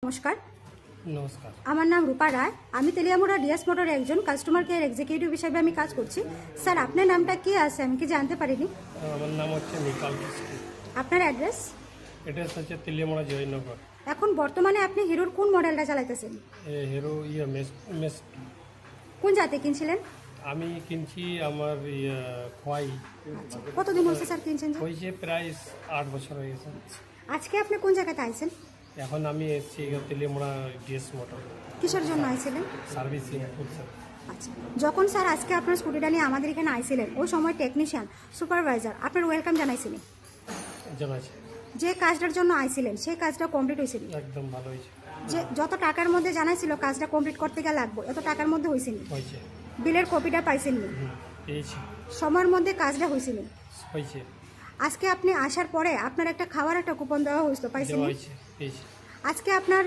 নমস্কার। নমস্কার। আমার নাম রূপা রায়। আমি তেলিয়ামুড়া ডিএস মোটর একজন কাস্টমার কেয়ার এক্সিকিউটিভ হিসেবে আমি কাজ করছি। স্যার, আপনার নামটা কি আছে আমি কি জানতে পারিনি? আমার নাম হচ্ছে নিপাল কিস্কি। আপনার অ্যাড্রেস? অ্যাড্রেস হচ্ছে তেলিয়ামুড়া জয়নগর। এখন বর্তমানে আপনি হিরোর কোন মডেলটা চালাইতেছেন? Hero mace. কোন জাতে কিনছিলেন? আমি কিনছি আমার খোয়াই। আচ্ছা, কতদিন হচ্ছে স্যার কিনছেন? হয়েছে প্রায় 8 বছর হয়ে গেছে। আজকে আপনি কোন জায়গাতে আইছেন? এখন আমি এসেছি তেলিয়ামুড়া ডিএস মোটর কিসের জন্য আইছিলেন? সার্ভিসিং ফুল সার্ভিস। আচ্ছা, যখন স্যার আজকে আপনার স্কুটিটা নিয়ে আমাদের এখানে আইছিলেন ওই সময় টেকনিশিয়ান সুপারভাইজার আপনার ওয়েলকাম জানাইছিলেন? জানাচ্ছি। যে কাজটার জন্য আইছিলেন সেই কাজটা কমপ্লিট হয়েছিল? একদম ভালো হয়েছে। যে যত টাকার মধ্যে জানাইছিল কাজটা কমপ্লিট করতে গেলে লাগবে এত টাকার মধ্যে হয়েছিল? হয়েছে। বিলের কপিটা পাইছেন? পেয়েছি। সময়ের মধ্যে কাজটা হয়েছিল? হয়েছে। আজকে আপনি আসার পরে আপনার একটা খাওয়ার একটা কুপন দেওয়া হয়েছিল, পাইছেন? হয়েছে। পেয়েছি। আজকে আপনার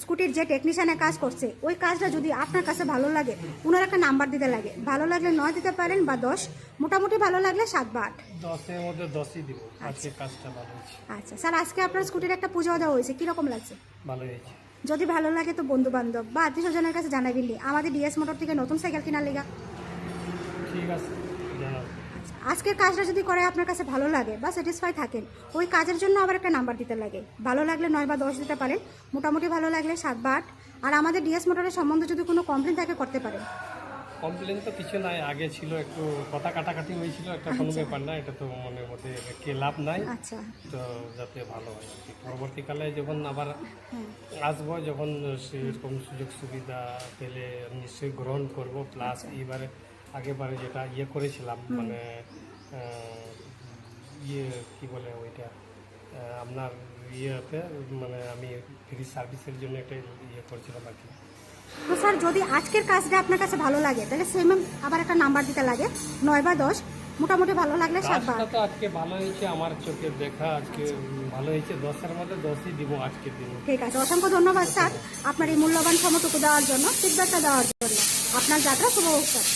স্কুটির যে টেকনিশিয়ানে কাজ করছে ওই কাজটা যদি আপনার কাছে ভালো লাগে ওনার একটা নাম্বার দিতে লাগে। ভালো লাগলে 9 দিতে পারেন বা 10, মোটামুটি ভালো লাগলে 7 বা 8। 10-এর মধ্যে 10ই দিব। আজকে কাজটা ভালো হয়েছে। আচ্ছা স্যার, আজকে আপনার স্কুটির একটা পুজো দেওয়া হয়েছে, কীরকম লাগছে? ভালো হয়েছে। যদি ভালো লাগে তো বন্ধু বান্ধব বা আত্মীয় স্বজনের কাছে জানাবেন আমাদের ডিএস মোটর থেকে নতুন সাইকেল কেনার লেগা। ঠিক আছে, জানাবো। আজকের কাজটা যদি করে আপনার কাছে ভালো লাগে বা স্যাটিসফাই থাকেন ওই কাজের জন্য আবার একটা নাম্বার দিতে লাগে। ভালো লাগলে 9 বা 10 দিতে পারেন, মোটামুটি ভালো লাগলে 7 বা 8। আর আমাদের ডিএস মোটরের সম্বন্ধে যদি কোনো কমপ্লেন থাকে করতে পারেন। কমপ্লেন তো কিছু নাই, আগে ছিল একটু কথা কাটাকাটি হয়েছিল, একটা কোনো ব্যাপার না, এটা তো মনের মধ্যে কে লাভ নাই। আচ্ছা, তো যাতে ভালো হয় আর কি। পরবর্তীকালে যখন আবার হ্যাঁ, আসবো, যখন সেরকম সুযোগ সুবিধা পেলে নিশ্চয়ই গ্রহণ করব। প্লাস এইবারে আগেবারে যেটা করেছিলাম মানে কি বলে ওইটা আপনার মানে আমি ফ্রি সার্ভিসের জন্য একটা করেছিলাম আর কি। তো স্যার যদি আজকের কাজটা আপনার কাছে ভালো লাগে তাহলে সেম আবার একটা নাম্বার দিতে লাগে 9 বা 10, মোটামুটি ভালো লাগলে 7 বা 8। কাজটা তো আজকে ভালো হয়েছে, আমার চোখে দেখা আজকে ভালো হয়েছে। 10-এর মধ্যে 10ই দিব আজকের দিনে। ঠিক আছে, অসংখ্য ধন্যবাদ স্যার আপনার এই মূল্যবান সময়টুকু দেওয়ার জন্য, ফিডব্যাকটা দেওয়ার জন্য। আপনার যাত্রা শুভ হোক স্যার।